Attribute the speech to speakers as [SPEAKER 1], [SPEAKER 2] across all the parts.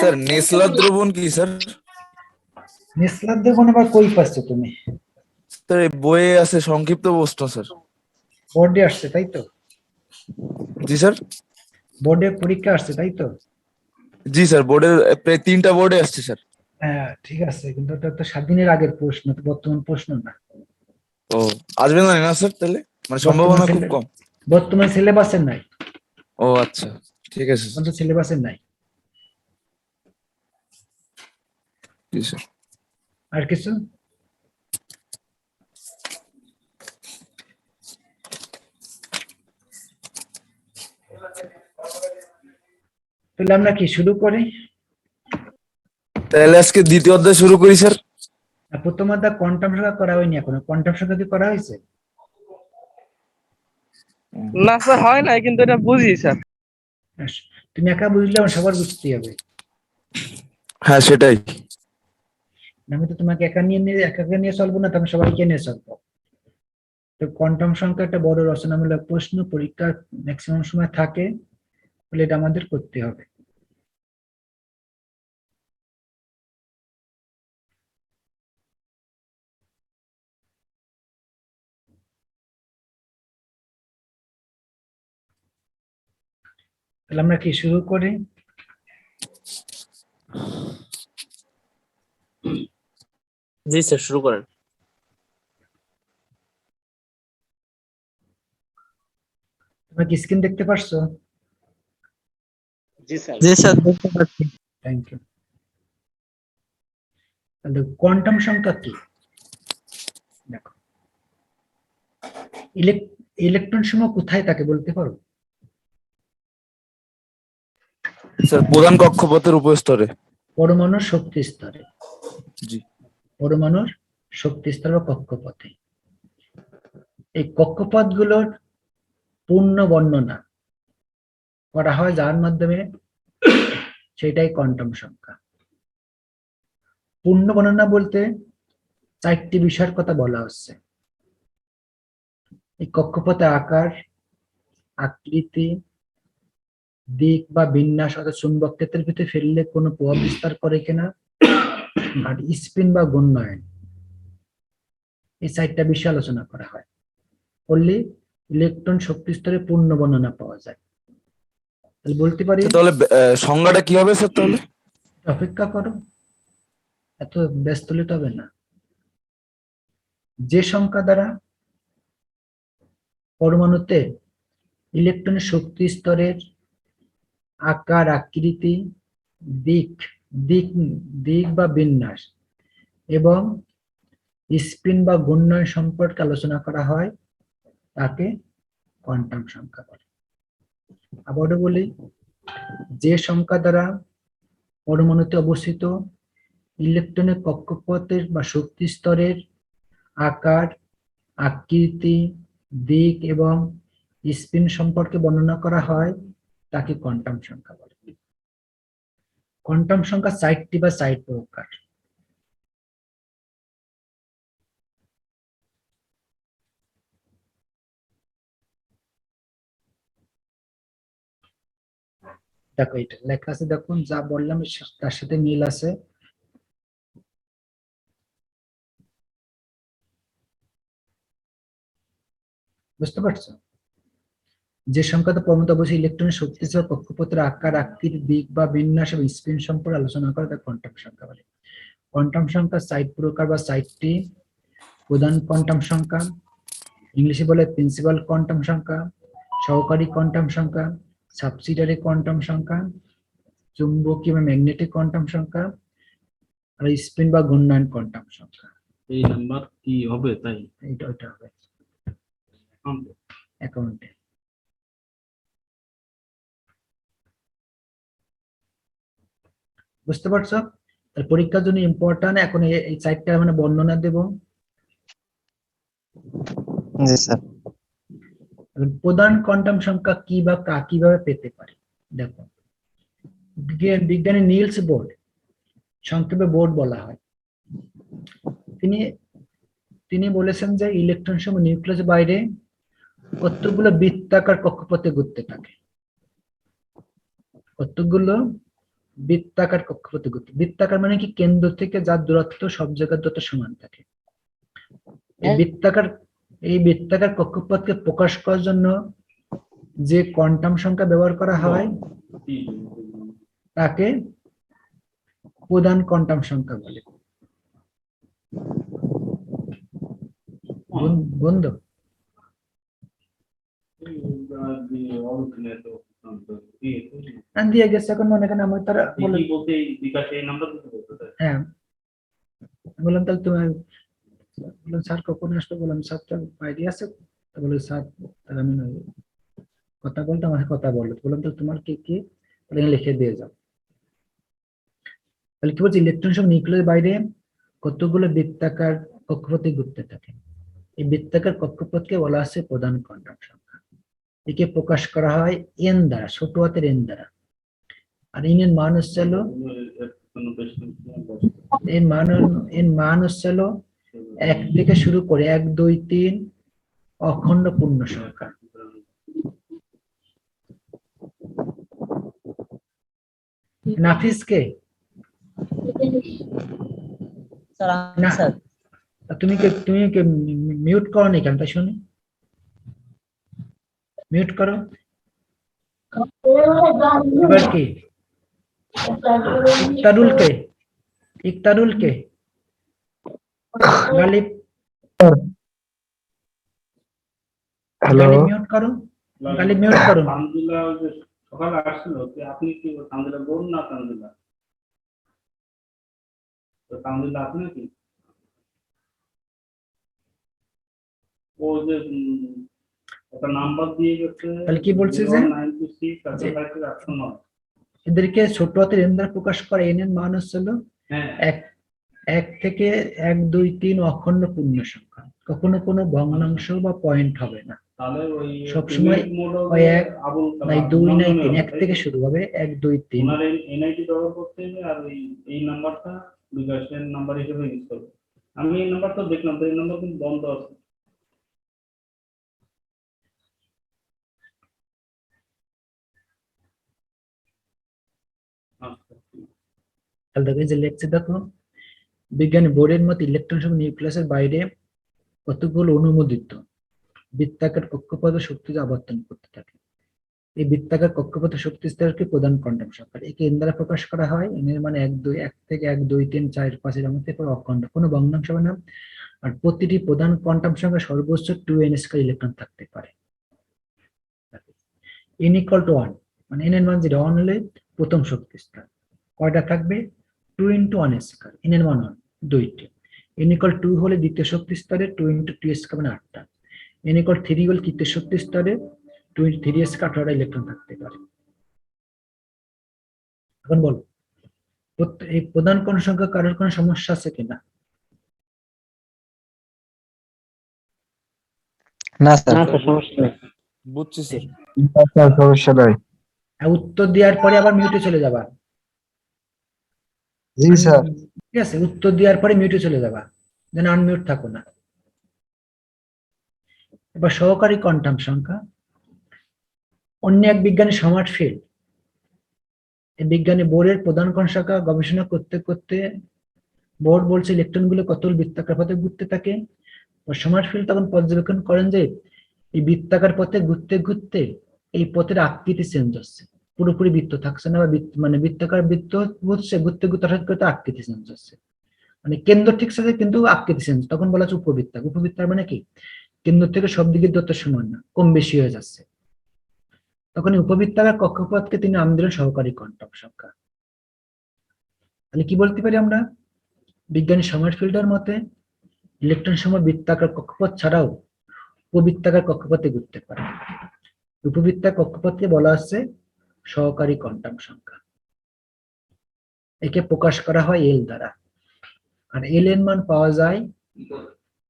[SPEAKER 1] Sir Nessler দ্রবণ কি sir?
[SPEAKER 2] Nessler দ্রবণ আবার কই পাচ্ছ তুমি?
[SPEAKER 1] স্যার এই বইয়ে আছে সংক্ষিপ্ত প্রশ্ন স্যার।
[SPEAKER 2] বোর্ডে আসছে তাই তো?
[SPEAKER 1] জি স্যার।
[SPEAKER 2] বোর্ডে পরীক্ষা আসছে তাই তো?
[SPEAKER 1] জি স্যার, বোর্ডের প্রায় 3টা বোর্ডে আসছে স্যার।
[SPEAKER 2] হ্যাঁ ঠিক আছে, কিন্তু ওটা তো 7 দিনের আগের প্রশ্ন, তো বর্তমান প্রশ্ন না।
[SPEAKER 1] ও আসবে না না স্যার, তাহলে মানে
[SPEAKER 2] বর্তমান
[SPEAKER 1] সম্ভাবনা খুব কম।
[SPEAKER 2] বর্তমান সিলেবাসের নাই,
[SPEAKER 1] ও আচ্ছা, ঠিক আছে স্যার।
[SPEAKER 2] সিলেবাসের নাই।
[SPEAKER 1] জি স্যার।
[SPEAKER 2] আর কিছু? তাহলে আমরা কি শুরু করি?
[SPEAKER 1] তাহলে আজকে দ্বিতীয় অধ্যায় শুরু করি স্যার।
[SPEAKER 2] প্রথম অধ্যায় কোয়ান্টাম সংখ্যা করা হয়নি এখনো। কোয়ান্টাম সংখ্যা কি করা হয়েছে?
[SPEAKER 3] না স্যার, হয় নাই, কিন্তু এটা বুঝি স্যার।
[SPEAKER 2] তুমি একা বুঝলে আমার সবার বুঝতে হবে।
[SPEAKER 1] হ্যাঁ সেটাই।
[SPEAKER 2] আমি তো তোমাকে একা নিয়ে চলবো না, তুমি সবাইকে নিয়ে চলবো। তো কোয়ান্টাম সংখ্যা একটা বড় রচনামূলক প্রশ্ন, পরীক্ষার ম্যাক্সিমাম সময় থাকে, বলে এটা আমাদের করতে হবে। তাহলে আমরা কি শুরু করি?
[SPEAKER 3] জি স্যার, শুরু করেন।
[SPEAKER 2] তোমরা কি স্ক্রিন দেখতে পারছো?
[SPEAKER 3] জি স্যার, দেখতে পাচ্ছি।
[SPEAKER 2] Thank you. তাহলে কোয়ান্টাম সংখ্যা কি? দেখো, ইলেকট্রন সমূহ কোথায় থাকে বলতে পারো?
[SPEAKER 1] স্যার প্রধান কক্ষপথের উপস্তরে।
[SPEAKER 2] পরমাণুর শক্তি স্তরে।
[SPEAKER 1] জি।
[SPEAKER 2] পরমাণুর শক্তি স্তর বা কক্ষপথে। এই কক্ষপথগুলোর পূর্ণ বর্ণনা করা হয় যার মাধ্যমে, সেটাই কোয়ান্টাম সংখ্যা। পূর্ণ বর্ণনা বলতে 4টি বিষয়ের কথা বলা হচ্ছে। এই কক্ষপথের আকার, আকৃতি, দিক বা বিন্যাস, অর্থাৎ চুম্বক ক্ষেত্রের ভিতরে ফেললে কোনো প্রভাব বিস্তার করে কিনা, আর স্পিন বা ঘূর্ণায়ন, এই 4টা বিষয় আলোচনা করা হয়। করলে ইলেকট্রন শক্তি স্তরে পূর্ণ বর্ণনা পাওয়া যায়। তাহলে বলতে পারি,
[SPEAKER 1] তাহলে সংজ্ঞাটা কি হবে স্যার তাহলে?
[SPEAKER 2] অপেক্ষা করো, এত ব্যস্ত হলে হবে না। যে সংখ্যা দ্বারা পরমাণুতে ইলেকট্রনের শক্তি স্তরের আকার, আকৃতি, দিক দিক দিক বা বিন্যাস এবং স্পিন বা ঘূর্ণন সম্পর্কে আলোচনা করা হয়, তাকে কোয়ান্টাম সংখ্যা বলে। আবারও বলি, যে সংখ্যা দ্বারা পরমাণুতে অবস্থিত ইলেকট্রনের কক্ষপথের বা শক্তি স্তরের আকার, আকৃতি, দিক এবং স্পিন সম্পর্কে বর্ণনা করা হয়, তাকে কোয়ান্টাম সংখ্যা বলে। কোয়ান্টাম সংখ্যা 4টি বা 4 প্রকার। দেখো এটা লেখা আছে, দেখুন যা বললাম তার সাথে মিল আছে। বুঝতে পারছো? যে সংখ্যাতে পরমাণুতে অবশ্যই ইলেকট্রনের শক্তি স্তর, কক্ষপথের আকার, আকৃতি, দিক বা বিন্যাস এবং স্পিন সম্পর্কে আলোচনা করে তাকে কোয়ান্টাম সংখ্যা বলে। কোয়ান্টাম সংখ্যা 4 প্রকার বা 4টি। প্রধান কোয়ান্টাম সংখ্যা, ইংলিশে বলে প্রিন্সিপাল কোয়ান্টাম সংখ্যা, সহকারী কোয়ান্টাম সংখ্যা, সাবসিডিয়ারি কোয়ান্টাম সংখ্যা, চুম্বকীয় বা ম্যাগনেটিক কোয়ান্টাম সংখ্যা, আর স্পিন বা ঘূর্ণায়ন কোয়ান্টাম সংখ্যা।
[SPEAKER 4] এই নাম্বার কি হবে তাই?
[SPEAKER 2] এটা হবে অ্যাকাউন্টে। বুঝতে পারছো? পরীক্ষার জন্য ইম্পর্টেন্ট। এখন এই 4টা মানে বর্ণনা দেব।
[SPEAKER 3] জি স্যার।
[SPEAKER 2] প্রধান কোয়ান্টাম সংখ্যা কি বা কিভাবে পেতে পারি? দেখো, বিজ্ঞানী নিলস বোর, সংক্ষেপে বোর্ড বলা হয়, তিনি বলেছেন যে ইলেকট্রন সমূহ নিউক্লিয়াসের বাইরে কতগুলো বৃত্তাকার কক্ষপথে ঘুরতে থাকে। কতগুলো বৃত্তাকার কক্ষপথে ঘুরতে। বৃত্তাকার মানে কি? কেন্দ্র থেকে যার দূরত্ব সব জায়গার দূরত্ব সমান থাকে। এই বৃত্তাকার কক্ষপথকে প্রকাশ করার জন্য যে কোয়ান্টাম সংখ্যা ব্যবহার করা হয় তাকে প্রধান কোয়ান্টাম সংখ্যা বলে। বন্ধু, দিয়ে গেছে, এখন মনে করেন আমার তারা বলে, হ্যাঁ বললাম তাহলে তুমি, বললাম স্যার কখন আসবে, বললাম স্যার তো বাইরে আছে, বলে স্যার তাহলে আমি কথা বলতে, আমার কথা বললো, বললাম তাহলে তোমার কি কি লিখে দিয়ে যাও। তাহলে কি বলছি, ইলেকট্রন সব নিউক্লিয়াসের বাইরে কতগুলো বৃত্তাকার কক্ষপথে ঘুরতে থাকে। এই বৃত্তাকার কক্ষপথকে বলা আছে প্রধান কোয়ান্টাম সংখ্যা। একে প্রকাশ করা হয় এন দ্বারা, ছোট হাতের এন দ্বারা। আর এর মান হচ্ছে হলো, এর মান হচ্ছে হলো 1 থেকে শুরু করে 1, 2, 3 অখণ্ড পূর্ণ সংখ্যা। নাফিস কে? না, তুমি কে মিউট করো নি কেন? তাই শুনি, মিউট করো। এবার কি ইকতারুল কে গালিব?
[SPEAKER 1] হ্যালো,
[SPEAKER 2] গালিব মিউট করো, গালিব মিউট করো।
[SPEAKER 4] তানজিলা ওই যে সকালে আসছিল, আপনি কি তানজিলা বোন না? তানজিলা তো তানজিলা আপনি কি ও যে একটা নাম্বার দিয়ে গেছে,
[SPEAKER 2] তাহলে কি বলছে যে
[SPEAKER 4] 926
[SPEAKER 2] এদেরকে ছোট হাতের এন দ্বারা প্রকাশ করে। এন এর মান হচ্ছে হলো
[SPEAKER 4] হ্যাঁ
[SPEAKER 2] 1 থেকে 1, 2, 3 অখণ্ড পূর্ণ সংখ্যা। কখনো কোনো ভগ্নাংশ বা পয়েন্ট হবে না,
[SPEAKER 4] তাহলে ওই
[SPEAKER 2] সবসময় ওই 1 নাই 2 নাই 3, 1 থেকে শুরু হবে, 1, 2, 3।
[SPEAKER 4] ওনার এনআইডি ব্যবহার করতে হবে, আর এই নাম্বারটা বিকাশের নাম্বার হিসেবে ইউজ করবে। আমি এই নাম্বারটা দেখলাম, তো এই নাম্বার কিন্তু বন্ধ আছে। আচ্ছা,
[SPEAKER 2] তাহলে দেখো এই যে লেখছে, দেখো বিজ্ঞানী বোর্ডের মতে ইলেকট্রন সব নিউক্লিয়াসের বাইরে কতগুলো অনুমোদিত বৃত্তাকার কক্ষপথে শক্তি আবর্তন করতে থাকে। এই বৃত্তাকার কক্ষপথে শক্তি স্তরকে প্রধান কোয়ান্টাম সংখ্যা। একে এন দ্বারা প্রকাশ করা হয়। এন এর মানে 1 থেকে 1, 2, 3, 4, 5 এর মধ্যে অখণ্ড, কোনো ভগ্নাংশ হবে না। আর প্রতিটি প্রধান কোয়ান্টাম সংখ্যা সর্বোচ্চ 2n স্কয়ার ইলেকট্রন থাকতে পারে। n = 1, মানে n এর মান 0, 1 হলে প্রথম শক্তি স্তর কয়টা থাকবে? 2 × 1 স্কয়ার, n এর মান 1, 2টি। n = 2 হলে দ্বিতীয় শক্তি স্তরে 2 × 2 স্কয়ার মানে 8টা। n = 3 হলে তৃতীয় শক্তি স্তরে 2 × 3 স্কয়ার 18টা ইলেকট্রন থাকতে পারে। এখন বল, এই প্রধান কোন সংখ্যা কারোর কোনো সমস্যা আছে কিনা?
[SPEAKER 3] না স্যার, সমস্যা নেই।
[SPEAKER 1] বুঝছি স্যার।
[SPEAKER 3] সমস্যা নাই।
[SPEAKER 2] উত্তর দেওয়ার পরে আবার মিউটে চলে যাবা।
[SPEAKER 3] জি স্যার।
[SPEAKER 2] ঠিক আছে, উত্তর দেওয়ার পরে মিউটে চলে যাবা, যেন আনমিউট থাকো না। এবার সহকারী কোয়ান্টাম সংখ্যা। অন্য এক বিজ্ঞানী সমারফিল্ড, এই বিজ্ঞানী বোরের প্রধান কোয়ান্টাম সংখ্যা গবেষণা করতে করতে বোর বলছে ইলেকট্রন গুলো কত বৃত্তাকার পথে ঘুরতে থাকে। সমারফিল্ড তখন পর্যবেক্ষণ করেন যে এই বৃত্তাকার পথে ঘুরতে ঘুরতে এই পথের আকৃতি চেঞ্জ হচ্ছে, পুরোপুরি বৃত্ত থাকছে না, বা মানে বৃত্তাকার বৃত্ত হচ্ছে, ঘুরতে ঘুরতে হঠাৎ করে আকৃতি চেঞ্জ হচ্ছে, মানে কেন্দ্র ঠিক আছে কিন্তু আকৃতি চেঞ্জ। তখন বলা হচ্ছে উপবৃত্তাকার। উপবৃত্তাকার মানে কি? কেন্দ্র থেকে সব দিকে দূরত্ব সমান না, কম বেশি হয়ে যাচ্ছে। তখন উপবৃত্তাকার কক্ষপথকে তিনি নাম দিলেন সহকারী কোয়ান্টাম সংখ্যা। তাহলে কি বলতে পারি আমরা? বিজ্ঞানী সমারফিল্ডের মতে ইলেকট্রন সময় বৃত্তাকার কক্ষপথ ছাড়াও উপবৃত্তাকার কক্ষপথে ঘুরতে পারে। উপবৃত্তাকার কক্ষপথকে বলা হচ্ছে সহকারী কোয়ান্টাম সংখ্যা। একে প্রকাশ করা হয় এল দ্বারা। আর এল এর মান পাওয়া যায়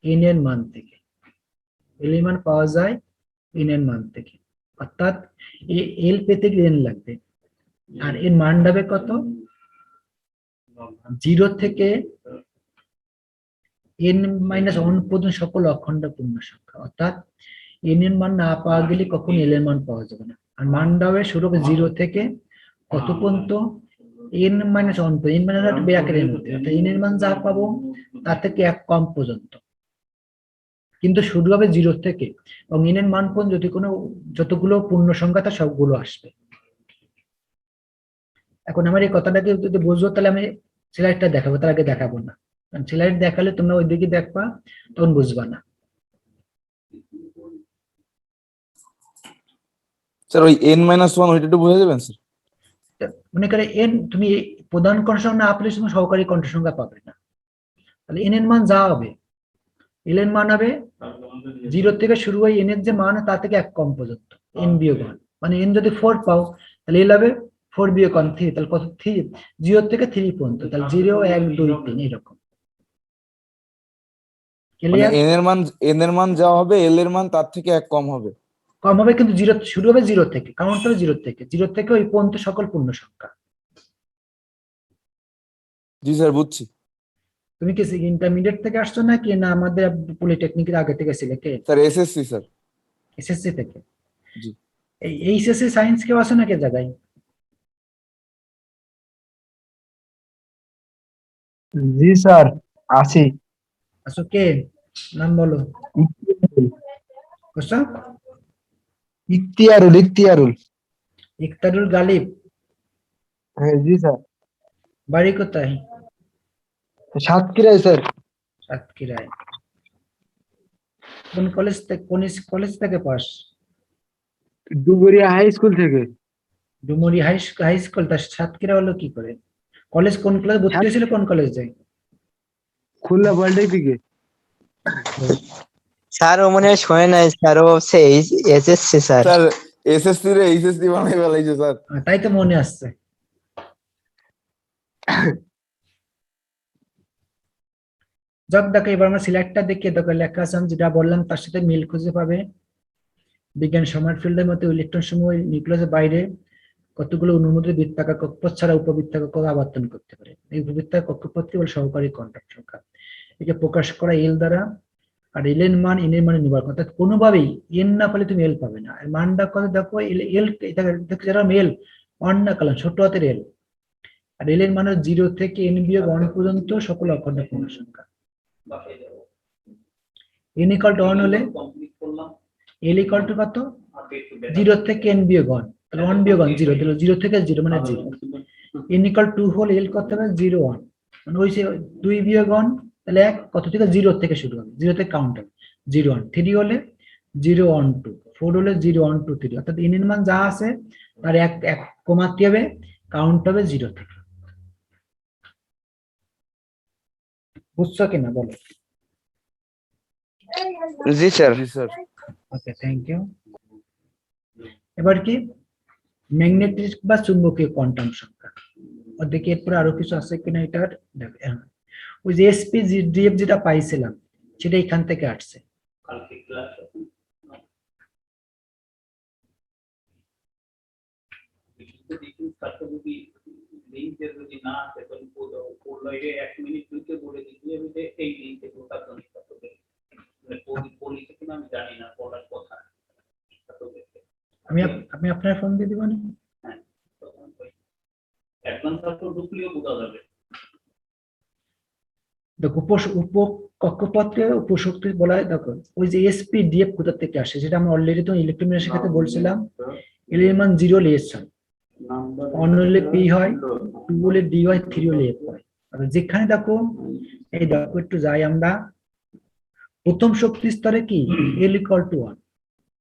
[SPEAKER 2] এন এর মান থেকে। এল এর মান পাওয়া যায় এন এর মান থেকে, অর্থাৎ এল পেতে গেলে এন লাগবে। আর এর মান যাবে কত? 0 থেকে n-1 পর্যন্ত সকল অখণ্ড পূর্ণ সংখ্যা। অর্থাৎ n এর মান না পাওয়া গেলে কখন এল এর মান পাওয়া যাবে না। আর মান দেওয়া শুরু হবে 0 থেকে কত পর্যন্ত? N minus one, N minus একটা ব্র্যাকেটের মধ্যে, অর্থাৎ এন এর মান যা পাবো তার থেকে এক কম পর্যন্ত, কিন্তু শুরু হবে জিরো থেকে, এবং এন এর মান পর্যন্ত যদি কোনো যতগুলো পূর্ণ সংখ্যা তার সবগুলো আসবে। এখন আমার এই কথাটাকে যদি বুঝবো তাহলে আমি স্লাইডটা দেখাবো, তার আগে দেখাবো না, কারণ স্লাইড দেখালে তোমরা ওই দিকে দেখবা তখন বুঝবা না।
[SPEAKER 1] স্যার ওই n-1 ওইটা একটু বুঝে দেবেন স্যার?
[SPEAKER 2] মনে করে এন তুমি প্রধান কণ্ঠসংখ্যা না পেলে তুমি সহকারী কণ্ঠসংখ্যা পাবে না, তাহলে এন এর মান যা হবে, এল এর মান হবে জিরো থেকে শুরু হয় এন এর যে মান তা থেকে এক কম পর্যন্ত, এন বিয়োগ 1, মানে এন যদি 4 পাও তাহলে এল হবে 4 বিয়োগ 1 3, তাহলে কত 3, 0 থেকে 3 পর্যন্ত, তাহলে 0 1 2 3 এরকম।
[SPEAKER 1] মানে
[SPEAKER 2] ক্লিয়ার?
[SPEAKER 1] n এর মান যা হবে l এর মান তার থেকে এক কম হবে।
[SPEAKER 2] কম হবে, কিন্তু জিরো শুরু হবে জিরো থেকে, কাউন্ট হবে জিরো থেকে ওই পর্যন্ত সকল পূর্ণ সংখ্যা।
[SPEAKER 1] জি স্যার বুঝছি।
[SPEAKER 2] তুমি কি ইন্টারমিডিয়েট থেকে আসছো নাকি না আমাদের পলিটেকনিকের আগে থেকে ছিলে? কে?
[SPEAKER 1] Sir SSC sir.
[SPEAKER 2] এসএসসি থেকে।
[SPEAKER 1] জি।
[SPEAKER 2] এই এইচএসসি সায়েন্স কেউ আছে নাকি জায়গায়?
[SPEAKER 3] জি স্যার, আছি।
[SPEAKER 2] আচ্ছা, কে নাম বলো? বুঝছো?
[SPEAKER 3] ইখতিয়ারুল, ইখতিয়ারুল।
[SPEAKER 2] ইকতারুল গালিব।
[SPEAKER 3] হ্যাঁ জি স্যার।
[SPEAKER 2] বাড়ি কোথায়?
[SPEAKER 3] সাতক্ষীরায় স্যার।
[SPEAKER 2] সাতক্ষীরায়। কোন কলেজ থেকে, কোন কলেজ থেকে পাস?
[SPEAKER 3] ডুবুরিয়া হাই স্কুল থেকে।
[SPEAKER 2] ডুমুরি হাই স্কুল। তা সাতক্ষীরা হলো কি করে? কলেজ কোন কলেজ ভর্তি হয়েছিল, কোন কলেজ যায়?
[SPEAKER 3] খুলনা পলিটেকনিকে।
[SPEAKER 5] স্যার ও মনে হয় শোনে নাই স্যার, ও হচ্ছে এসএসসি স্যার।
[SPEAKER 1] স্যার এসএসসি রে এইচএসসি বানাই ফেলাইছে স্যার।
[SPEAKER 2] তাই তো মনে আসছে। যাক দেখো, এবার আমরা সিলেক্টটা দেখিয়ে দেখো, লেখা আছে আমি যেটা বললাম তার সাথে মিল খুঁজে পাবে। বিজ্ঞান সমাজ ফিল্ডের মধ্যে ইলেকট্রন সমূহ নিউক্লিয়াসের বাইরে কতগুলো অনুমোদিত বৃত্তাকার কক্ষপথ ছাড়া উপবৃত্তাকার কক্ষ আবর্তন করতে পারে। এই উপবৃত্তাকার কক্ষপথকে বলে সহকারী কোয়ান্টাম সংখ্যা। একে প্রকাশ করা এল দ্বারা, আর এল এর মান এন এর মানে নির্ভর করে, অর্থাৎ কোনোভাবেই এন না পেলে তুমি এল পাবে না। আর মানটা কত দেখো, এল এল দেখো যারা এল ওয়ান না কালাম ছোট হাতের এল, আর এল এর মান 0 থেকে এন বিয়োগ 1 পর্যন্ত সকল অখণ্ড পূর্ণ সংখ্যা। এন ইকুয়াল টু 1 হলে এল ইকুয়াল টু কত? 0 থেকে এন বিয়োগ 1, তাহলে 1 বিয়োগ 1 0, তাহলে 0 থেকে 0 মানে 0। এন ইকুয়াল 2 হলে এল কত হবে? 0 1, মানে ওই যে 2 বিয়োগ 1 তাহলে 1, কত থেকে 0 থেকে শুরু হবে, 0 থেকে কাউন্ট হবে 0 1, 3 হলে 0 1 2, 4 হলে 0 1 2 3, অর্থাৎ এন এর মান যা আছে তার এক এক কমাতে হবে, কাউন্ট হবে 0 থেকে। বুঝছো কিনা বলো?
[SPEAKER 5] জি স্যার।
[SPEAKER 1] জি স্যার।
[SPEAKER 2] Okay, thank you. এবার কি ম্যাগনেটিক বা চুম্বকীয় কোয়ান্টাম সংখ্যা, ওদিকে এরপরে আরো কিছু আছে কিনা এটার ওই যে এসপি ডিএফ যেটা পাইছিলাম সেটা এখান থেকে আসছে।
[SPEAKER 4] কালকে ক্লাস যদি লিঙ্কের যদি না আসে তাহলে পড়লে 1 মিনিট দুইকে বলে দিচ্ছি আমি যে এই লিঙ্কে ঢোকার জন্য পড়িছে কিনা আমি জানি না, পড়ার কথা।
[SPEAKER 2] আমি আপনার ফোন দিয়ে দিব না?
[SPEAKER 4] হ্যাঁ, অ্যাডভান্স ছাত্র ঢুকলেও বোঝা যাবে।
[SPEAKER 2] দেখো উপ কক্ষপথকে উপশক্তি বলা হয়। দেখো ওই যে এসপি ডিএফ কোথা থেকে আসে, যেটা আমরা অলরেডি তো ইলেকট্রোমিনারের ক্ষেত্রে বলছিলাম, এল এর মান 0 হলে এস হয়, 1 হলে পি হয়, 2 হলে ডি হয়, 3 হলে এফ হয়। আর যেখানে দেখো, এই দেখো একটু যাই আমরা, প্রথম শক্তি স্তরে কি L equal to 1,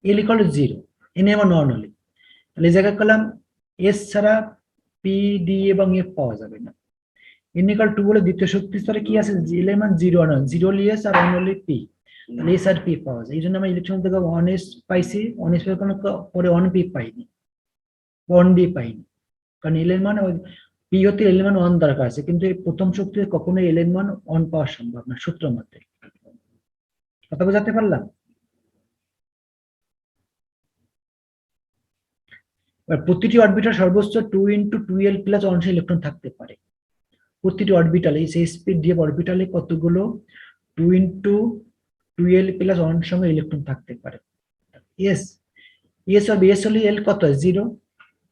[SPEAKER 2] L equal to 0, N এর মান 1 হলে, তাহলে এই জায়গায় করলাম এস ছাড়া পি ডি এবং এফ পাওয়া যাবে না। এন ইকুয়াল টু বলে দ্বিতীয় শক্তি স্তরে কি আছে, এল এর মান 0 1, 0 হলে এস আর 1 হলে পি, তাহলে এস আর পি পাওয়া যায়। এই জন্য আমরা ইলেকট্রন থেকে 1 এস পাইছি, 1 এস কোনো পরে 1 পি পাইনি, 1 ডি পাইনি, কারণ এল এর মান পি হতে এল এর মান 1 দরকার আছে, কিন্তু এই প্রথম শক্তিতে কখনোই এল এর মান 1 পাওয়া সম্ভব না সূত্র মতে। কথা বোঝাতে পারলাম? প্রতিটি অরবিটাল সর্বোচ্চ 2 × 2l প্লাস অংশ ইলেকট্রন থাকতে পারে। প্রতিটি অরবিটালে সেই স্পিড দিয়ে অরবিটালে কতগুলো 2 × 2l প্লাস অংশ ইলেকট্রন থাকতে পারে। এস এস হবে, এস হলে এল কত 0,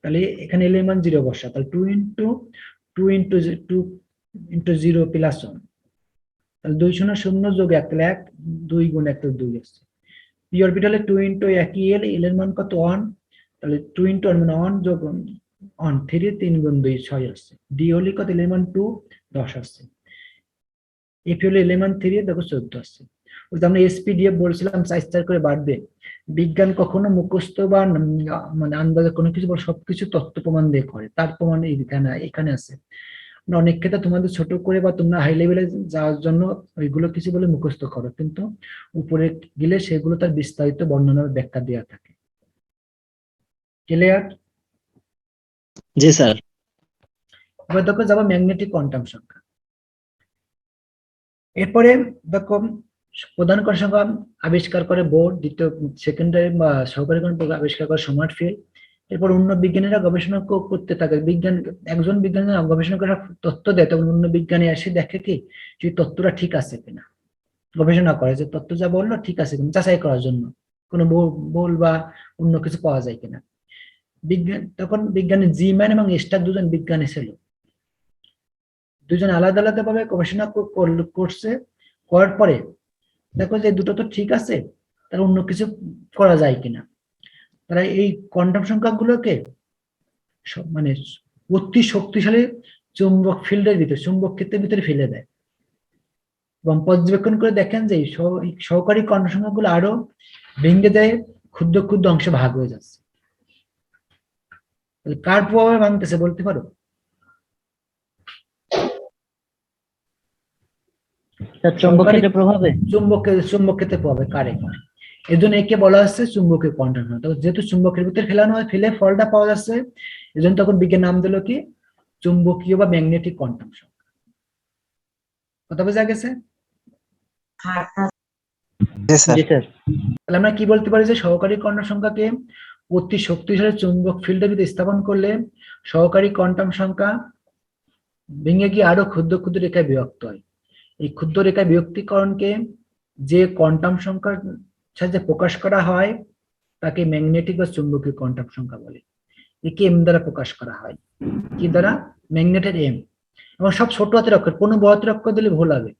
[SPEAKER 2] তাহলে এখানে এল এর মান 0 বসা, তাহলে 2 × 2 × 0 + 1, তাহলে 2 0 0 যোগ 1 তাহলে 1, 2 গুণ 1 তাহলে 2 আসছে। পি অরবিটালে 2 × একই এল, এল এর মান কত 1, তাহলে 2 × 1 মানে 1 যোগ 1 3, 3 গুণ 2 6 আসছে। ডি হলে কত, এল এর মান 2 10 আসছে। এফ হলে এল এর মান 3 দেখো 14 আসছে। ওই যে আমরা এসপিডিএফ বলছিলাম 4 করে বাড়বে। বিজ্ঞান কখনো মুখস্থ বা মানে আন্দাজে কোনো কিছু সবকিছু তথ্য প্রমাণ দিয়ে করে, তার প্রমাণ এখানে আছে। অনেক ক্ষেত্রে তোমাদের ছোট করে বা তোমরা হাই লেভেলে যাওয়ার জন্য ওইগুলো কিছু বলে মুখস্থ করো, কিন্তু উপরে গেলে সেগুলো তার বিস্তারিত বর্ণনা ব্যাখ্যা দেওয়া থাকে। ক্লিয়ার?
[SPEAKER 5] জি স্যার।
[SPEAKER 2] এবার দেখো যাবো ম্যাগনেটিক কোয়ান্টাম সংখ্যা। এরপরে দেখো প্রধান কোয়ান্টাম সংখ্যা আবিষ্কার করে বোর, দ্বিতীয় সেকেন্ডারি বা সহকারী কোয়ান্টাম আবিষ্কার করে সমারফিল্ড। এরপর অন্য বিজ্ঞানীরা গবেষণা করতে থাকে। একজন বিজ্ঞানী গবেষণা করে তথ্য দেয়, তখন অন্য বিজ্ঞানী এসে দেখে কি যে তথ্যটা ঠিক আছে কিনা, গবেষণা করে যে তথ্য যা বললো ঠিক আছে কিনা, যাচাই করার জন্য কোনো ভুল বা অন্য কিছু পাওয়া যায় কিনা। তখন বিজ্ঞানী জিম্যান এবং স্টার দুজন বিজ্ঞানী ছিল, দুজন আলাদা আলাদা ভাবে গবেষণা করছে। করার পরে দেখো যে দুটো তো ঠিক আছে, তার অন্য কিছু করা যায় কিনা। তারা এই কোয়ান্টাম সংখ্যাগুলোকে মানে অতি শক্তিশালী চুম্বক ফিল্ডের ভিতরে, চুম্বক ক্ষেত্রের ভিতরে ফেলে দেয় এবং পর্যবেক্ষণ করে দেখেন যে সহকারী কোয়ান্টাম সংখ্যাগুলো আরো ভেঙে দেয়, ক্ষুদ্র ক্ষুদ্র অংশে ভাগ হয়ে যাচ্ছে। কার প্রভাবে ভাঙতেছে বলতে পারো?
[SPEAKER 5] চৌম্বক ক্ষেত্রের প্রভাবে।
[SPEAKER 2] চুম্বক ক্ষেত্রে প্রভাবে, কারেক্ট। এর জন্য একে বলা হচ্ছে চুম্বকীয় কোয়ান্টাম সংখ্যা। যেহেতু চুম্বকের ভিতরে ফেলানো হয়, ফেলে ফলটা পাওয়া যাচ্ছে, এই জন্য তখন বিজ্ঞান নাম দিল কি চুম্বকীয় বা ম্যাগনেটিক কোয়ান্টাম সংখ্যা। কথা বোঝা গেছে?
[SPEAKER 5] জি স্যার।
[SPEAKER 2] তাহলে আমরা কি বলতে পারি যে সহকারী কোয়ান্টাম সংখ্যাকে অতি শক্তিশালী চুম্বক ফিল্ডের ভিতরে স্থাপন করলে সহকারী কোয়ান্টাম সংখ্যা ভেঙে গিয়ে আরো ক্ষুদ্র ক্ষুদ্র রেখায় বিভক্ত হয়। এই ক্ষুদ্র রেখায় বিভক্তিকরণকে যে কোয়ান্টাম সংখ্যার সাহায্যে প্রকাশ করা হয় তাকে ম্যাগনেটিক বা চুম্বকীয় কোয়ান্টাম সংখ্যা বলে। একে এম দ্বারা প্রকাশ করা হয়। কি দ্বারা? ম্যাগনেটের এম। এবং সব ছোট হাতের অক্ষর, কোনো বড় হাতের অক্ষর দিলে ভুল হবে,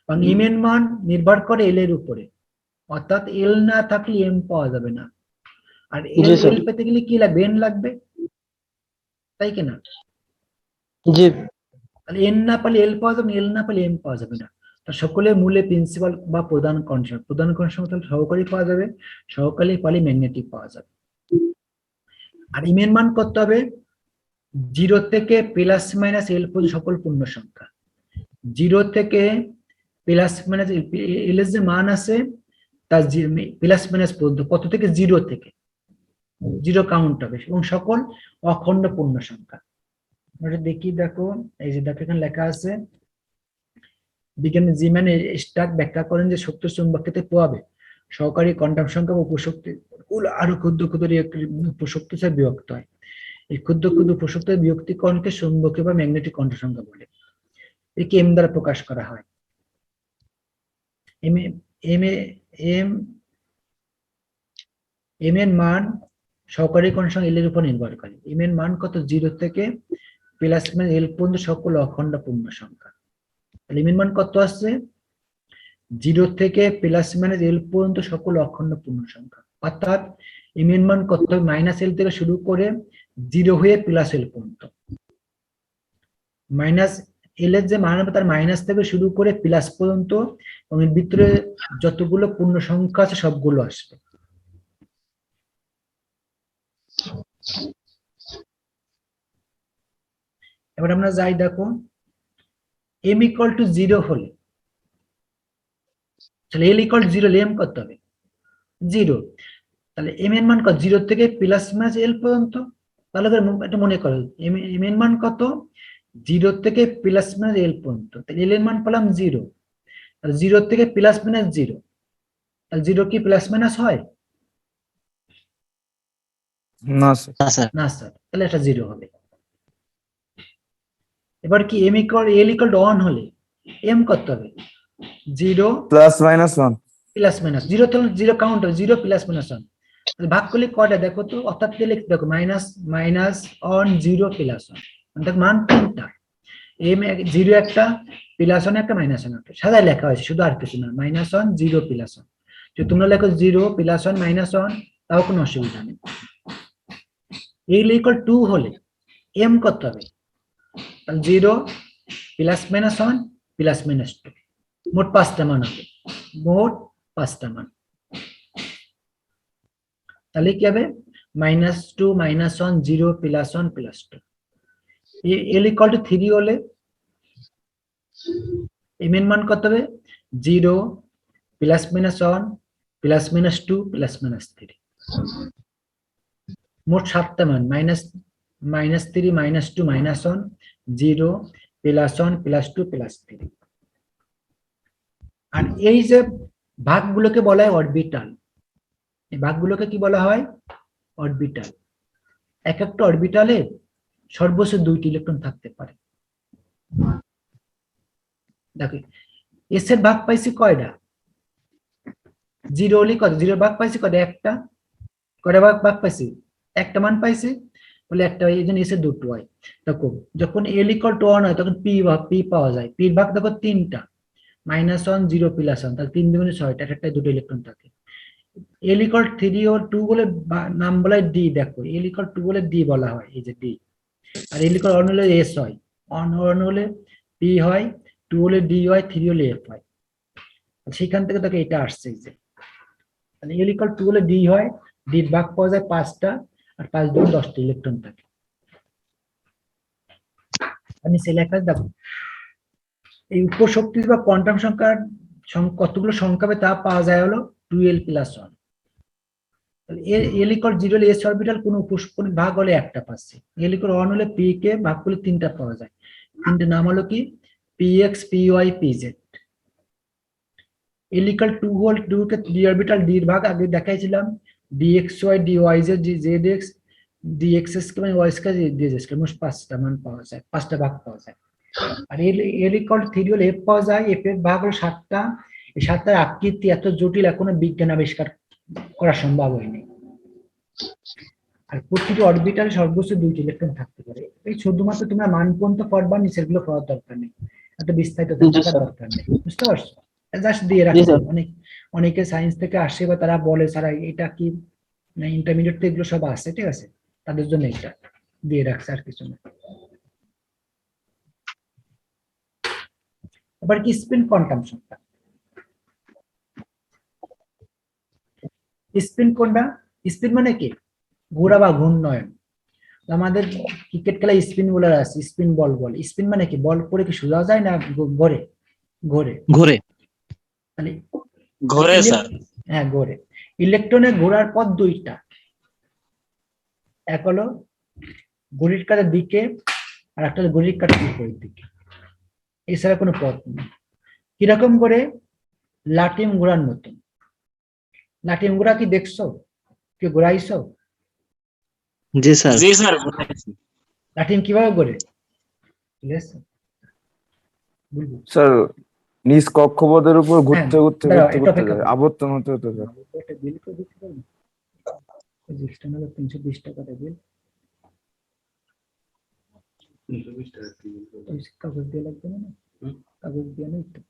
[SPEAKER 2] কারণ এম এর মান নির্ভর করে এল এর উপরে, অর্থাৎ এল না থাকলে এম পাওয়া যাবে না। আর এল পেতে গেলে কি লাগবে? এন লাগবে, তাই কিনা?
[SPEAKER 5] জি।
[SPEAKER 2] তাহলে এন না পেলে এল পাওয়া যাবে না, এল না পেলে এম পাওয়া যাবে না। সকলের মূলে প্রিন্সিপাল বা প্রধান কনসেপ্ট, প্রধান কনসেপ্ট তাহলে সহকারী পাওয়া যাবে, সহকারী পালে ম্যাগনেটিক পাওয়া যাবে। আর এম এর মান কত হবে? 0 থেকে প্লাস মাইনাস এল পর্যন্ত সকল পূর্ণ সংখ্যা। 0 থেকে প্লাস মাইনাস এল এর যে মান আছে তার প্লাস মাইনাস পর্যন্ত, কত থেকে? 0 থেকে, 0 কাউন্ট হবে, এবং সকল অখণ্ড পূর্ণ সংখ্যা। আমরা দেখি, দেখো এই যে দেখো এখানে লেখা আছে, বিজ্ঞানী জিম্যান স্টার্ক ব্যাখ্যা করেন যে শক্তি চুম্বক ক্ষেত্রে প্রভাবে সহকারী কোয়ান্টাম সংখ্যা বা উপশক্তি আরো ক্ষুদ্র ক্ষুদ্র উপশক্তি হিসেবে বিভক্ত হয়। এই ক্ষুদ্র ক্ষুদ্র উপশক্তির বিভক্তিকরণকে চুম্বকীয় বা ম্যাগনেটিক কোয়ান্টাম সংখ্যা বলে। একে এম দ্বারা প্রকাশ করা হয়। এম এর মান সহকারী কোয়ান্টাম সংখ্যা এল এর উপর নির্ভর করে। এম এর মান কত? 0 থেকে প্লাস মাইনাস এল পর্যন্ত সকল অখণ্ড পূর্ণ সংখ্যা। তাহলে এম এর মান কত আসছে? 0 থেকে প্লাস মাইনাস এল পর্যন্ত সকল অখণ্ড পূর্ণ সংখ্যা। অর্থাৎ এম এর মান কত? মাইনাস এল থেকে শুরু করে 0 হয়ে প্লাস এল পর্যন্ত। মাইনাস এল এর যে মান হবে তার মাইনাস থেকে শুরু করে প্লাস পর্যন্ত, এবং এর ভিতরে যতগুলো পূর্ণ সংখ্যা আছে সবগুলো আসবে। এবার আমরা যাই, দেখো m = 0 হলে, তাহলে l = 0 হলে m কত হবে? 0। তাহলে m এর মান কত? 0 থেকে প্লাস মাইনাস l পর্যন্ত। তাহলে এটা মনে করো, m এর মান কত? 0 থেকে প্লাস মাইনাস l পর্যন্ত। তাহলে l এর মান পেলাম 0। তাহলে 0 থেকে প্লাস মাইনাস 0, তাহলে 0 কি প্লাস মাইনাস হয়?
[SPEAKER 1] না স্যার।
[SPEAKER 2] না স্যার, তাহলে এটা 0 হবে। এবার কি l = 1 হলে m কত হবে? 0
[SPEAKER 1] প্লাস মাইনাস 1।
[SPEAKER 2] প্লাস মাইনাস 0, তাহলে 0 কাউন্ট হবে, 0 প্লাস মাইনাস 1। তাহলে ভাগ করলে কয়টা দেখো তো? অর্থাৎ দেখো মাইনাস মাইনাস 1 0 প্লাস 1, দেখো মান 3টা। এম 0 একটা, +1 একটা, -1 একটা, সাদা লেখা হয়েছে শুধু, আর কিছু না। -1 0 +1, যদি তোমরা লেখো 0 +1 -1 তাও কোনো অসুবিধা নেই। এই ইকুয়াল 2 হলে এম কত হবে? 0 +-1 +-2, মোট 5টা মান হবে, মোট 5টা মান। তাহলে কি হবে? -2 -1 0 +1 +2। এল ইকুয়াল টু 3 হলে এম এর মান কত হবে? 0 +-1 +-2 +-3, মোট 7টা মান, -3 -2 -1 0 +1 +2 +3। আর এই যে ভাগগুলোকে বলা হয় অরবিটাল। এই ভাগগুলোকে কি বলা হয়? অরবিটাল। এক একটা অরবিটালে সর্বোচ্চ 2টি ইলেকট্রন থাকতে পারে। দেখো এস এর ভাগ পাইছি কয়টা? 0 হলে কত? 0 ভাগ পাইছি কত? একটা। কয়টা ভাগ পাইছি? একটা মান পাইছি বলে একটা, এই জন্য এস এর 2টো হয়। দেখো যখন এল ইকুয়াল টু 1 হয় তখন পি পাওয়া যায়। পির ভাগ দেখো 3টা, -1 0 +1, তাহলে 3 2 6টা, একটা 2টো ইলেকট্রন থাকে। এল ইকুয়াল 3 ও 2 বলে নাম বলা হয় ডি। দেখো এল ইকুয়াল 2 বলে ডি বলা হয়, এই যে ডি। আর এল ইকুয়াল 1 হলে এস হয়, 1 হলে পি হয়, 2 হলে ডি হয়, 3 হলে এফ হয়। সেখান থেকে তাকে এটা আসছে, এই যে এল ইকুয়াল 2 হলে ডি হয়, ডির ভাগ পাওয়া যায় 5টা, আর 5 2 10টা ইলেকট্রন থাকে। আমি লেখা দেখো এই উপশক্তি বা কোয়ান্টাম সংখ্যার কতগুলো সংখ্যা হবে তা পাওয়া যায় হলো 2l + 1। এল ইকুয়াল 0 হলে এস অরবিটাল কোন ভাগ হলে একটা পাচ্ছি। এল ইকুয়াল 1 হলে পি কে ভাগ করলে 3টা পাওয়া যায়। 3টে নাম হলো কি? px py pz। L equal 2 হল 2 কে ডি অরবিটাল ডির ভাগ আগে দেখাইছিলাম, dxy dyz zx dxs কে মানে y স্কয়ার dz স্কয়ার, মোট 5টা মান পাওয়া যায়, 5টা ভাগ পাওয়া যায়। আর এল ইকুয়াল 3 হলে এফ পাওয়া যায়, এফ এর ভাগ হলো 7টা। এই 7টার আকৃতি এত জটিল এখনো বিজ্ঞান আবিষ্কার করা সম্ভব হয়নি। আর প্রতিটি অরবিটালে সর্বোচ্চ 2টি ইলেকট্রন থাকতে পারে। এই শুধুমাত্র তোমরা মান পর্যন্ত পড়বা, নিচের গুলো পড়ার দরকার নেই, এত বিস্তারিত থাকার দরকার নেই, বুঝতে পারছো? জাস্ট দিয়ে রাখছি। অনেকে সায়েন্স থেকে আসে বা তারা বলে স্যার এটা কি ইন্টারমিডিয়েট থেকে এগুলো সব আছে, ঠিক আছে, তাদের জন্য এটা দিয়ে রাখছে, আর কিছু না। এবার কি স্পিন কোয়ান্টাম সংখ্যা। স্পিন কোনটা? স্পিন মানে কি? ঘোরা বা ঘূর্ণয়ন। আমাদের ক্রিকেট খেলায় স্পিন বোলার আছে, স্পিন বল বলে। স্পিন মানে কি? বল পরে কি সোজা যায় না ঘোরে? ঘোরে।
[SPEAKER 6] ঘুরে
[SPEAKER 2] তাহলে
[SPEAKER 6] ঘুরে স্যার
[SPEAKER 2] হ্যাঁ ঘোরে। ইলেকট্রনের ঘোরার পথ 2টা, এক হলো ঘড়ির কাঁটার দিকে, আর একটা হলো ঘড়ির কাঁটার বিপরীত দিকে, এছাড়া কোনো পথ নেই। কিরকম করে? লাটিম ঘোরার মতন। লাটিম ঘোরা কি দেখছো? কেউ ঘোরাইছো?
[SPEAKER 6] জি স্যার জি স্যার ঘুরেছি
[SPEAKER 2] লাটিম কিভাবে ঘোরে? ঠিক আছে, বুঝলি?
[SPEAKER 1] স্যার নিজ কক্ষপথের উপর ঘুরতে
[SPEAKER 2] হ্যাঁ,
[SPEAKER 1] ঘুরতে
[SPEAKER 2] দাঁড়াও,
[SPEAKER 1] ঘুরতে
[SPEAKER 2] একটা
[SPEAKER 1] ঘুরতে
[SPEAKER 2] অপেক্ষা
[SPEAKER 1] যায়,
[SPEAKER 2] করো।
[SPEAKER 1] আবর্তন হতে হতে যায়।
[SPEAKER 2] এটা বিল করে দিতে পারবে? ওই যে external 320 টাকাটা বিল, ওই কাগজ দিয়ে লাগবে না? কাগজ দিয়ে নেই তো,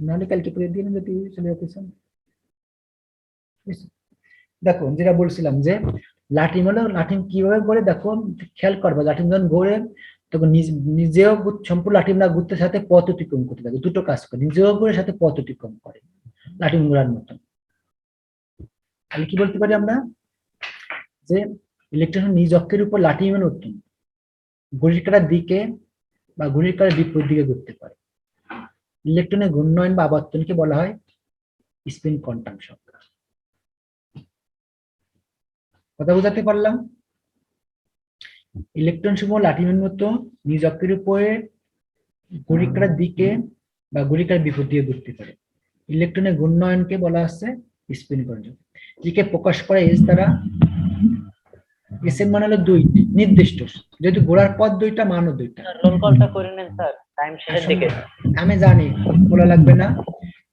[SPEAKER 2] নাহলে কালকে করে দিয়ে নেবে, তুই চলে যেতেছেন। দেখো যেটা বলছিলাম যে লাটিম হলো, লাটিম কিভাবে ঘোরে দেখো, খেয়াল করবে। লাটিম যখন ঘোরে তখন নিজেও সম্পূর্ণ লাটিম না ঘুরতে, সাথে পথ অতিক্রম করতে থাকে, দুটো কাজ করে, নিজেও ঘুরে সাথে পথ অতিক্রম করে, লাটিম ঘোরার মতন। তাহলে কি বলতে পারি আমরা? যে ইলেকট্রন নিজ অক্ষের উপর লাটিমের মতন ঘড়ির কাঁটার দিকে বা ঘড়ির কাঁটার বিপরীত দিকে ঘুরতে পারে। ইলেকট্রনের ঘূর্ণয়ন বা আবর্তনকে বলা হয় স্পিন কোয়ান্টাম সংখ্যা। কথা বোঝাতে পারলাম? ইলেকট্রন সমূহ লাটিমের মতো নিজ অক্ষের উপরে ঘড়ির কাঁটার দিকে বা ঘড়ির কাঁটার বিপরীত দিকে ঘুরতে পারে। ইলেকট্রনের ঘূর্ণয়নকে বলা হচ্ছে স্পিন কোয়ান্টাম। একে প্রকাশ করা এস দ্বারা। এস এর মান হলো 2 নির্দিষ্ট, যেহেতু ঘোরার পথ 2টা, মানও 2টা।
[SPEAKER 7] রোল কলটা করে নেন স্যার, টাইম শেষের দিকে।
[SPEAKER 2] আমি জানি, বলা লাগবে না।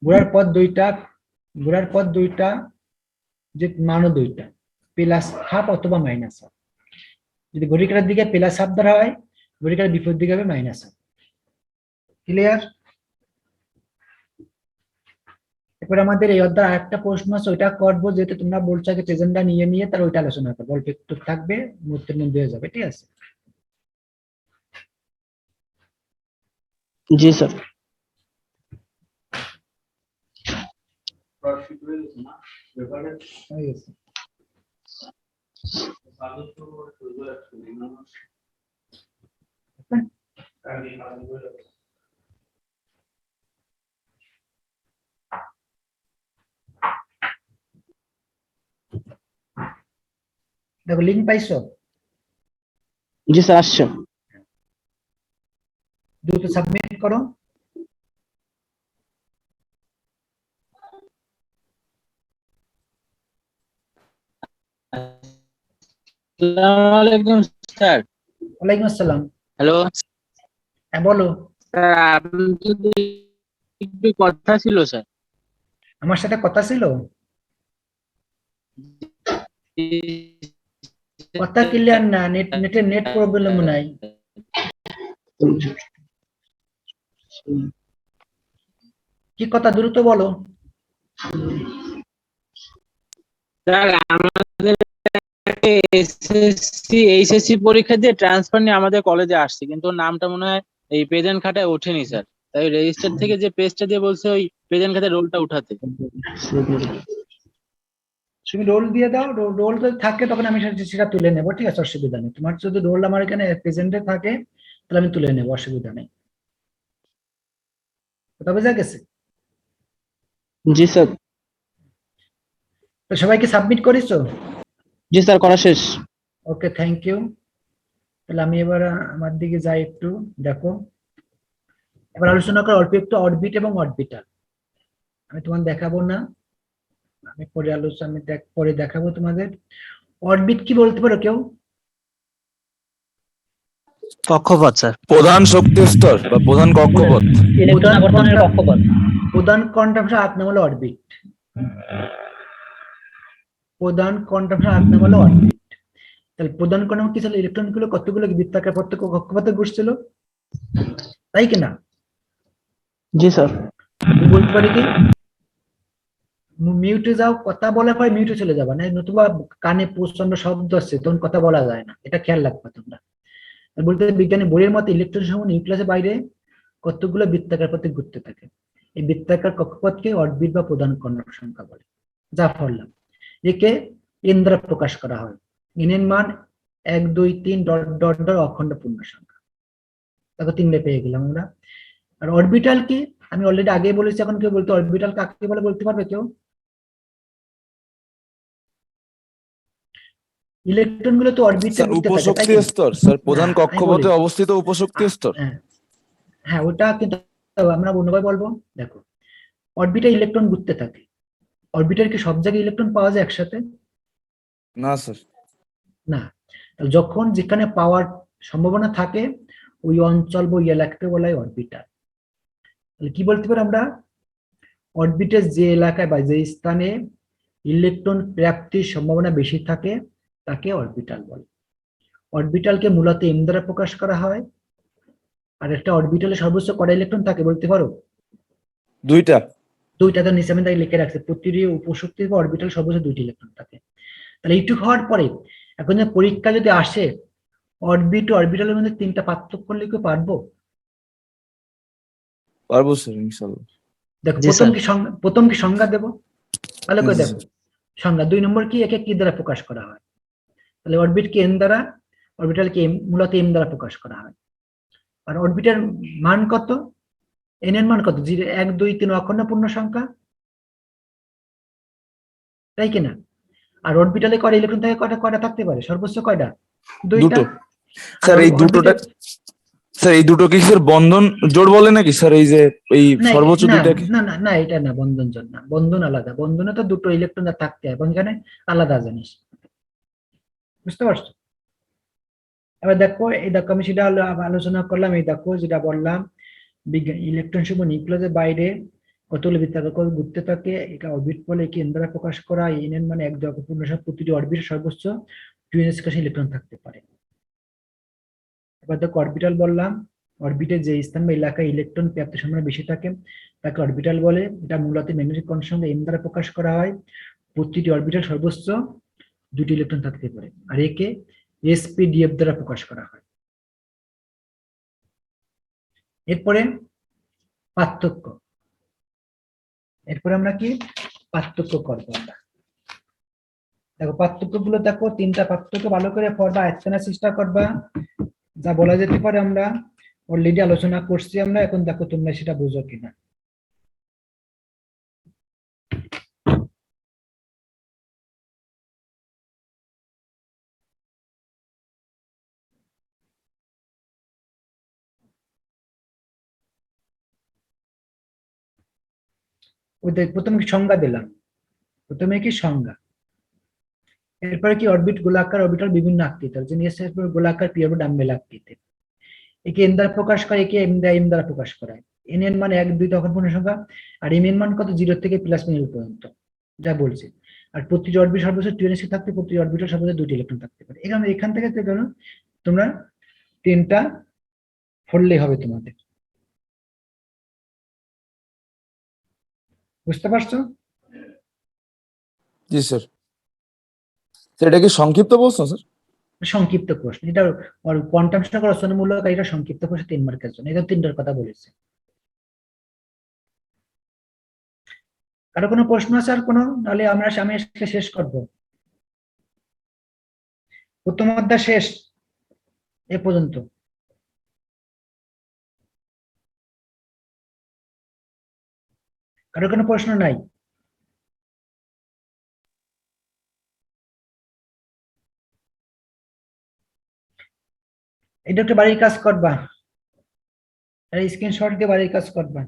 [SPEAKER 2] ঘোরার পথ 2টা, ঘোরার পথ 2টা, যে মানও 2টা, +½ অথবা -½ যদি ঘড়ির কাঁটার দিকে +½ ধরা হয়, ঘড়িকার বিপরীত দিকে হবে মাইনাস। ক্লিয়ার? এরপর আমাদের এই অধ্যায় আরেকটা প্রশ্ন আছে, ওইটা করবো, যেহেতু তোমরা বলছো আগে প্রেজেন্টটা নিয়ে নিয়ে তার ওইটা আলোচনা করবো, অল্প একটু থাকবে, মুহূর্তের মধ্যে হয়ে যাবে, ঠিক আছে?
[SPEAKER 6] জি স্যার।
[SPEAKER 2] হয়ে গেছে। দেখো লিঙ্ক পাইছো?
[SPEAKER 6] জি স্যার আসছে।
[SPEAKER 2] দ্রুত সাবমিট করো।
[SPEAKER 6] আসসালামু আলাইকুম স্যার।
[SPEAKER 2] ওয়ালাইকুম আসসালাম।
[SPEAKER 6] হ্যালো
[SPEAKER 2] হ্যাঁ বলো।
[SPEAKER 6] স্যার, আপনি যদি একটু কথা ছিল স্যার।
[SPEAKER 2] আমার সাথে কথা ছিল? কথা ক্লিয়ার না, নেটের নেট প্রবলেম নাই। কি কথা, দ্রুত বলো।
[SPEAKER 6] স্যার আমাদের এইচএসসি পরীক্ষা দিয়ে ট্রান্সফার নিয়ে আমাদের কলেজে আসছে, কিন্তু ওর নামটা মনে হয় এই প্রেজেন্ট খাতায় ওঠেনি স্যার। তাই রেজিস্টার থেকে যে পেজটা দিয়ে বলছে ওই প্রেজেন্ট খাতায় রোলটা উঠাতে।
[SPEAKER 2] তুমি রোল দিয়ে দাও, রোল যদি থাকে তখন আমি সেটা তুলে নেবো, ঠিক আছে, অসুবিধা নেই। তোমার যদি রোল আমার এখানে প্রেজেন্টে থাকে তাহলে আমি তুলে নেবো, অসুবিধা নেই। কথা বোঝা গেছে?
[SPEAKER 6] জি স্যার।
[SPEAKER 2] তো সবাইকে সাবমিট করেছো?
[SPEAKER 6] জি স্যার, করা শেষ।
[SPEAKER 2] ওকে, থ্যাংক ইউ। তাহলে আমি এবার আমার দিকে যাই একটু, দেখো এবার আলোচনা করো অল্প একটু অরবিট এবং অরবিটাল। আমি তোমার দেখাবো না, আমি পরে আলোচনা, আমি পরে দেখাবো তোমাদের। অরবিট কি বলতে পারো কেউ?
[SPEAKER 6] কক্ষপথ স্যার।
[SPEAKER 1] প্রধান শক্তি স্তর বা প্রধান কক্ষপথ।
[SPEAKER 7] ইলেকট্রন আবর্তনের কক্ষপথ।
[SPEAKER 2] প্রধান কন্ট্রাকশন 8 নাম হলো অরবিট। প্রধান কন্ট্রাকশন 8 নাম হলো অরবিট। তাহলে প্রধান কন্ট্রাকশন কি ছিল? ইলেকট্রন গুলো কতগুলো বৃত্তাকার প্রত্যেক কক্ষপথে ঘুরছিল, তাই কিনা?
[SPEAKER 6] জি স্যার।
[SPEAKER 2] বলতে পারি কি, মিউটে যাও, কথা বলার পরে মিউটে চলে যাবা, না নতুবা কানে প্রচন্ড শব্দ আসছে তখন কথা বলা যায় না, এটা খেয়াল রাখবা তোমরা। বলতে বিজ্ঞানী বইয়ের মতে ইলেকট্রন সমূহ নিউক্লিয়াসের বাইরে কতগুলো বৃত্তাকার পথে ঘুরতে থাকে। এই বৃত্তাকার কক্ষপথকে অরবিট বা প্রধান কর্ণক সংখ্যা বলে। যা ফললাম, একে এন দ্বারা প্রকাশ করা হয়। এন এর মান 1 2 3 ডট ডট ডট অখণ্ড পূর্ণ সংখ্যা। তাকে 3 পেয়ে গেলাম আমরা। আর অরবিটাল কি আমি অলরেডি আগে বলেছি, এখন কেউ বলতে অরবিটাল কাকে বলে বলতে পারবে কেউ? ইলেকট্রন গুলো তো অরবিটে
[SPEAKER 1] স্যার
[SPEAKER 2] ঘুরতে থাকে, তাই
[SPEAKER 1] উপশক্তি
[SPEAKER 2] কি?
[SPEAKER 1] স্তর, স্যার প্রধান
[SPEAKER 2] না, আমি
[SPEAKER 1] কক্ষপথে
[SPEAKER 2] বলি।
[SPEAKER 1] অবস্থিত উপশক্তি স্তর।
[SPEAKER 2] হ্যাঁ হ্যাঁ, ওটা কিন্তু আমরা অন্যভাবে বলবো। দেখো, অরবিটে ইলেকট্রন ঘুরতে থাকে, অরবিটার কি সব জায়গায় ইলেকট্রন পাওয়া যায় একসাথে?
[SPEAKER 1] না স্যার।
[SPEAKER 2] না। তাহলে যখন যেখানে পাওয়ার সম্ভাবনা থাকে ওই অঞ্চল বা ওই এলাকাকে বলা হয় অরবিটাল। তাহলে কি বলতে পারি আমরা? অরবিটের যে এলাকায় বা যে স্থানে ইলেকট্রন প্রাপ্তির সম্ভাবনা বেশি থাকে তাকে অরবিটাল বলে। অরবিটালকে মূলত এম দ্বারা প্রকাশ করা হয়। আর একটা অরবিটালে সর্বোচ্চ কয়টা ইলেকট্রন থাকে বলতে পারো?
[SPEAKER 1] 2টা।
[SPEAKER 2] 2টা, তো নিচে আমি তাই লিখে রাখছি, প্রতিটি উপশক্তি বা অরবিটাল সর্বোচ্চ 2টি ইলেকট্রন থাকে। তাহলে এইটুকু হওয়ার পরে এখন যে পরীক্ষা যদি আসে অরবিট ও অরবিটালের মধ্যে 3টা পার্থক্য করলে কি পারবো?
[SPEAKER 1] পারবো স্যার ইনশাআল্লাহ।
[SPEAKER 2] দেখো,
[SPEAKER 6] জি স্যার।
[SPEAKER 2] প্রথম কি সংজ্ঞা দেবো, ভালো করে
[SPEAKER 1] জি
[SPEAKER 2] দেখো। সংজ্ঞা 2 নম্বর কি, একে কি দ্বারা প্রকাশ করা হয়? তাহলে অরবিট কে এন দ্বারা, অরবিটাল কে মূলত এম দ্বারা প্রকাশ করা হয়। আর অরবিটের মান কত? এন এর মান কত? 1 2 3 অখণ্ড পূর্ণ সংখ্যা, তাই কিনা? আর অরবিটালে কয়টা ইলেকট্রন থাকে? কয়টা কয়টা থাকতে পারে? সর্বোচ্চ কয়টা? 2টা।
[SPEAKER 1] দুটো। স্যার এই দুটোটা, স্যার এই দুটো কি স্যার বন্ধন জোড় বলে নাকি স্যার? এই যে এই
[SPEAKER 2] না
[SPEAKER 1] সর্বোচ্চ
[SPEAKER 2] না
[SPEAKER 1] দুইটাকে?
[SPEAKER 2] না না না, এটা না, বন্ধন জোড় না, বন্ধন আলাদা। বন্ধনে তো 2টো ইলেকট্রন থাকতে হয়, এবং এখানে আলাদা জিনিস, বুঝতে পারছো? এবার দেখো, এই দেখো আমি সেটা আলোচনা করলাম। এই দেখো যেটা বললাম, ইলেকট্রন সমূহ নিউক্লিয়াসের বাইরে কতগুলো বৃত্তাকার কোণ ঘুরতে থাকে, এটা অরবিট বলে। একে এন দ্বারা প্রকাশ করা। এন এর মানে 1 2 পূর্ণ সংখ্যা, প্রতিটি অরবিটে সর্বোচ্চ 2n ইলেকট্রন থাকতে পারে। তারপর দেখো অরবিটাল বললাম, অরবিটের যে স্থান বা এলাকায় ইলেকট্রন প্রাপ্ত সম্ভাবনা বেশি থাকে তাকে অরবিটাল বলে। এটা মূলত ম্যাগনেটিক কনস্ট্যান্ট m দ্বারা প্রকাশ করা হয়। প্রতিটি অরবিটাল সর্বোচ্চ 2টি ইলেকট্রন থাকতে পারে, আর একে sp/df দ্বারা প্রকাশ করা হয়। এরপরে পার্থক্য, এরপরে আমরা কি পার্থক্য করবো আমরা। দেখো পার্থক্য গুলো দেখো, 3টা পার্থক্য ভালো করে পড়বা, আয়ত্তানোর চেষ্টা করবা। যা বলা যেতে পারে আমরা অলরেডি আলোচনা করছি আমরা, এখন দেখো তোমরা সেটা বুঝো কিনা। ওই দেখ, প্রথমে কি সংজ্ঞা দিলাম, প্রথমে কি সংজ্ঞা, এরপরে কি অরবিট গোলাকার, অরবিটাল বিভিন্ন আকৃতির, গোলাকার, পি অরবিট ডাম্বেল আকৃতির। একে এন দ্বারা প্রকাশ করে, একে এম দ্বারা প্রকাশ করায়। এন এর মান 1 2 তখন পূর্ণ সংখ্যা, আর এম এর মান কত 0 থেকে +- পর্যন্ত, যা বলছি। আর প্রতিটি অরবিট সর্বোচ্চ 2 থাকতে, প্রতি অরবিটাল সর্বোচ্চ 2টি ইলেকট্রন থাকতে পারে। এখান থেকে তোমরা 3টা পড়লেই হবে তোমাদের। বুঝতে পারছো?
[SPEAKER 1] জি স্যার। এটা কি সংক্ষিপ্ত প্রশ্ন স্যার?
[SPEAKER 2] সংক্ষিপ্ত প্রশ্ন এটা, কোয়ান্টাম সংখ্যা রচনামূলক, এটা সংক্ষিপ্ত প্রশ্ন 3 মার্কের জন্য। এটা 3টার কথা বলেছে। কারো কোনো প্রশ্ন আছে আর কোনো? নাহলে আমি আজকে শেষ করব। প্রথম অধ্যায় শেষ এ পর্যন্ত। কারো কোনো প্রশ্ন নাই? এটা একটু বাড়ির কাজ করবা, স্ক্রিনশট দিয়ে বাড়ির কাজ করবা।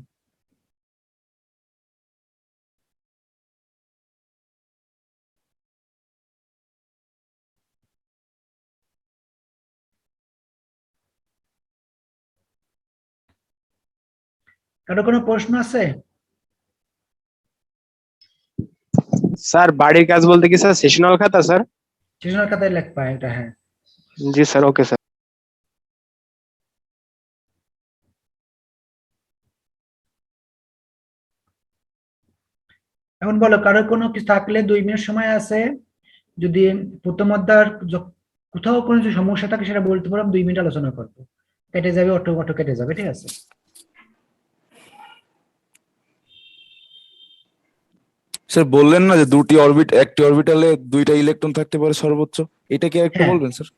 [SPEAKER 2] কারো কোনো প্রশ্ন আছে?
[SPEAKER 8] স্যার বাড়ির কাজ বলতে কি স্যার সেশনাল খাতা স্যার?
[SPEAKER 2] সেজন্য খাতায় লিখবা এটা, হ্যাঁ।
[SPEAKER 8] জি স্যার, ওকে স্যার।
[SPEAKER 2] এখন বলো, কারো কোনো কিছু থাকলে 2 মিনিট সময় আছে। যদি প্রথম অধ্যায়ের কোথাও কোনো যে সমস্যা থাকে সেটা বলতে পারো, 2 মিনিট আলোচনা করবো। কেটে যাবে, অটো কেটে যাবে, ঠিক আছে?
[SPEAKER 1] স্যার বললেন না যে একটি অরবিটালে 2টা ইলেকট্রন থাকতে পারে সর্বোচ্চ, এটা কি একটু
[SPEAKER 2] হ্যাঁ।
[SPEAKER 1] বলবেন স্যার?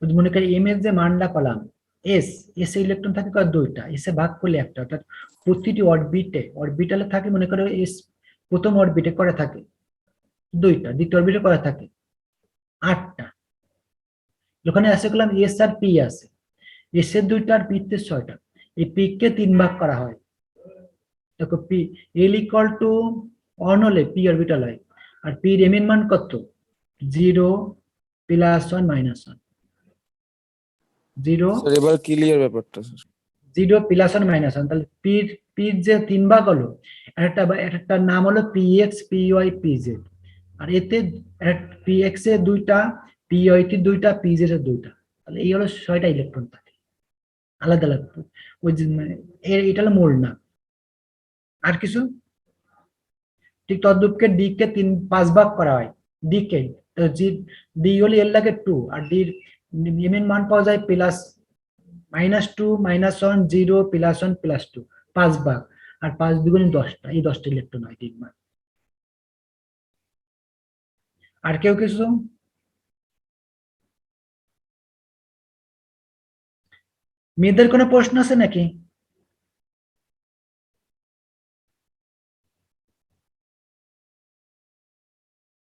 [SPEAKER 2] মনে করি এম এর যে মানটা পেলাম, এস ইলেকট্রন থাকে 2টা, এসে ভাগ করলে একটা, অর্থাৎ প্রতিটি অরবিটালে থাকে, মনে করো এস প্রথম অরবিটে করে থাকে 2টা, দ্বিতীয় অরবিটে করে থাকে 8টা। যখন আছে করলাম এস আর পি আছে, এস এর 2টা আর পি তে 6টা, এই পি কে 3 ভাগ করা হয়। দেখো পি এল ইকুয়াল টু 1 হলে পি অরবিটাল হয়, আর পি এর এম এর মান কত? 0 +1 -1, 0
[SPEAKER 1] স্যার এবার ক্লিয়ার ব্যাপারটা স্যার।
[SPEAKER 2] 0 +1 -1, তাহলে পির যে 3 ভাগ হলো, একটা নাম হলো পিএক্স, পিওয়াই, পিজেড। আর এতে পিএক্স এর 2টা, পিওয়াই এর 2টা, পিজেড এর 2টা, তাহলে এই হলো 6টা ইলেকট্রন থাকে আলাদা আলাদা। ওই যে এটা হলো মূল না। আর কিছু? ঠিক তদ্রূপকে ডি কে 5 ভাগ করা হয়। ডি কে ডি হলে এর লাগে 2, আর ডির এম এর মান পাওয়া যায় -2 -1 0 +1 +2, 5 ভাগ। আর 5 2 10টা, এই 10টা ইলেকট্রন হয় ডির মান। আর কেউ কিছু? মেয়েদের কোনো প্রশ্ন আছে নাকি?